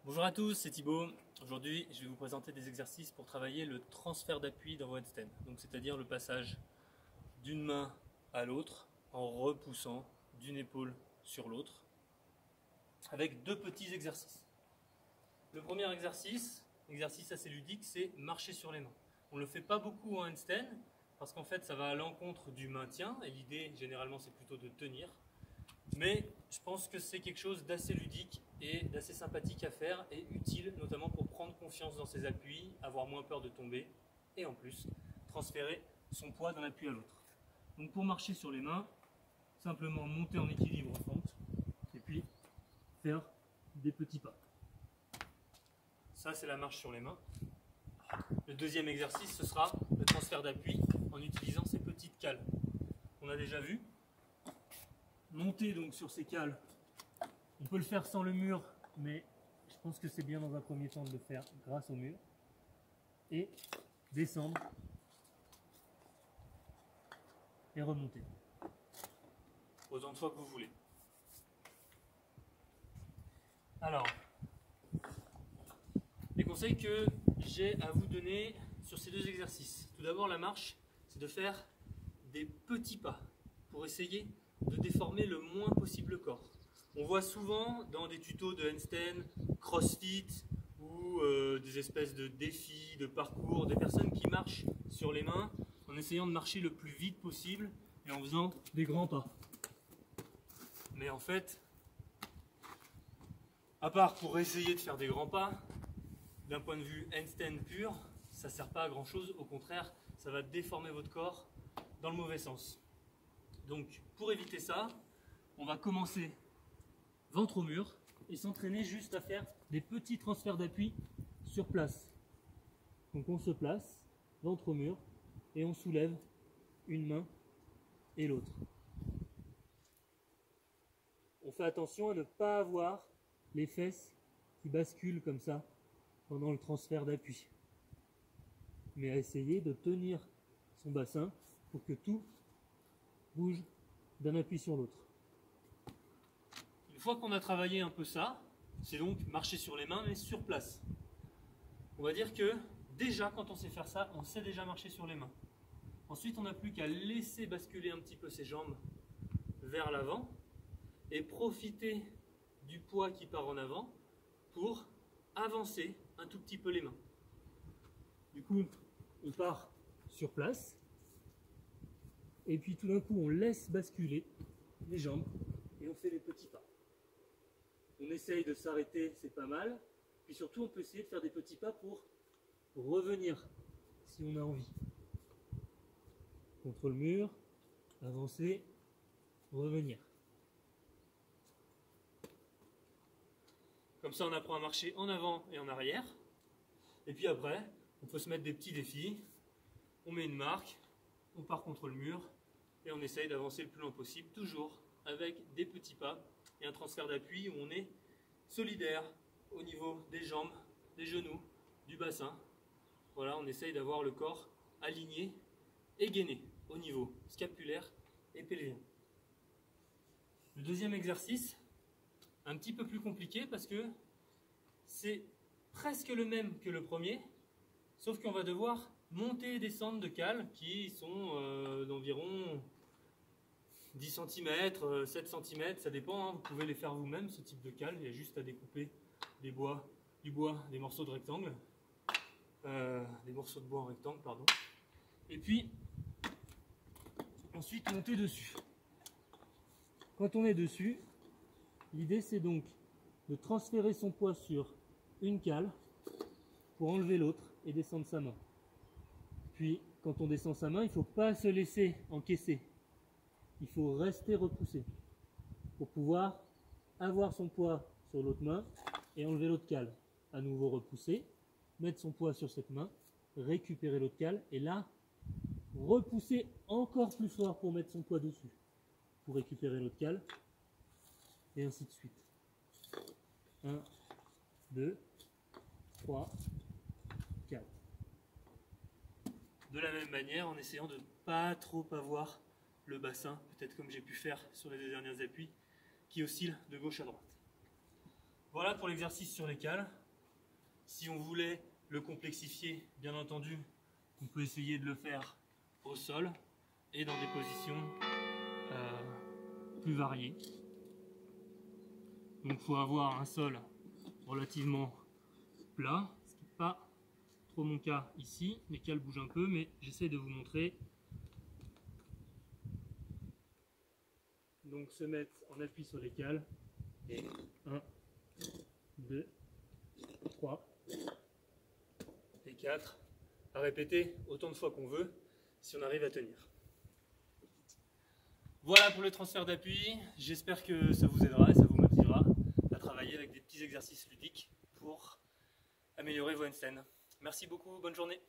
Bonjour à tous, c'est Thibaut. Aujourd'hui, je vais vous présenter des exercices pour travailler le transfert d'appui dans vos handstands. Donc, c'est-à-dire le passage d'une main à l'autre en repoussant d'une épaule sur l'autre avec deux petits exercices. Le premier exercice assez ludique, c'est marcher sur les mains. On ne le fait pas beaucoup en handstand parce qu'en fait, ça va à l'encontre du maintien et l'idée, généralement, c'est plutôt de tenir. Mais je pense que c'est quelque chose d'assez ludique et d'assez sympathique à faire et utile, notamment pour prendre confiance dans ses appuis, avoir moins peur de tomber et en plus transférer son poids d'un appui à l'autre. Donc pour marcher sur les mains, simplement monter en équilibre en fente et puis faire des petits pas. Ça, c'est la marche sur les mains. Le deuxième exercice, ce sera le transfert d'appui en utilisant ces petites cales. On a déjà vu. Monter donc sur ces cales, on peut le faire sans le mur, mais je pense que c'est bien dans un premier temps de le faire grâce au mur. Et descendre et remonter. Autant de fois que vous voulez. Alors, les conseils que j'ai à vous donner sur ces deux exercices. Tout d'abord, la marche, c'est de faire des petits pas pour essayer de déformer le moins possible le corps. On voit souvent dans des tutos de handstand, crossfit ou des espèces de défis, de parcours, des personnes qui marchent sur les mains en essayant de marcher le plus vite possible et en faisant des grands pas. Mais en fait, à part pour essayer de faire des grands pas, d'un point de vue handstand pur, ça ne sert pas à grand chose, au contraire, ça va déformer votre corps dans le mauvais sens. Donc pour éviter ça, on va commencer ventre au mur et s'entraîner juste à faire des petits transferts d'appui sur place. Donc on se place, ventre au mur, et on soulève une main et l'autre. On fait attention à ne pas avoir les fesses qui basculent comme ça pendant le transfert d'appui, mais à essayer de tenir son bassin pour que tout bouge d'un appui sur l'autre. Une fois qu'on a travaillé un peu ça, c'est donc marcher sur les mains mais sur place. On va dire que déjà quand on sait faire ça, on sait déjà marcher sur les mains. Ensuite, on n'a plus qu'à laisser basculer un petit peu ses jambes vers l'avant et profiter du poids qui part en avant pour avancer un tout petit peu les mains. Du coup, on part sur place. Et puis tout d'un coup, on laisse basculer les jambes et on fait les petits pas. On essaye de s'arrêter, c'est pas mal. Puis surtout, on peut essayer de faire des petits pas pour revenir, si on a envie. Contre le mur, avancer, revenir. Comme ça, on apprend à marcher en avant et en arrière. Et puis après, on peut se mettre des petits défis. On met une marque, on part contre le mur. Et on essaye d'avancer le plus loin possible, toujours avec des petits pas et un transfert d'appui où on est solidaire au niveau des jambes, des genoux, du bassin. Voilà, on essaye d'avoir le corps aligné et gainé au niveau scapulaire et pelvien. Le deuxième exercice, un petit peu plus compliqué parce que c'est presque le même que le premier, sauf qu'on va devoir monter et descendre de cales qui sont d'environ 10 cm, 7 cm, ça dépend, hein, vous pouvez les faire vous-même ce type de cales, il y a juste à découper du bois, des morceaux de rectangle, des morceaux de bois en rectangle, pardon, et puis ensuite monter dessus. Quand on est dessus, l'idée c'est donc de transférer son poids sur une cale pour enlever l'autre et descendre sa main. Puis quand on descend sa main, il ne faut pas se laisser encaisser. Il faut rester repoussé pour pouvoir avoir son poids sur l'autre main et enlever l'autre cale. À nouveau repousser, mettre son poids sur cette main, récupérer l'autre cale et là, repousser encore plus fort pour mettre son poids dessus, pour récupérer l'autre cale et ainsi de suite. 1, 2, 3, 4. De la même manière, en essayant de ne pas trop avoir le bassin, peut-être comme j'ai pu faire sur les deux derniers appuis, qui oscille de gauche à droite. Voilà pour l'exercice sur les cales. Si on voulait le complexifier, bien entendu, on peut essayer de le faire au sol et dans des positions plus variées. Donc il faut avoir un sol relativement plat, ce qui n'est pas trop mon cas ici. Les cales bougent un peu, mais j'essaie de vous montrer. Donc se mettre en appui sur les cales. Et 1, 2, 3 et 4. À répéter autant de fois qu'on veut, si on arrive à tenir. Voilà pour le transfert d'appui. J'espère que ça vous aidera et ça vous motivera à travailler avec des petits exercices ludiques pour améliorer vos handstands. Merci beaucoup, bonne journée.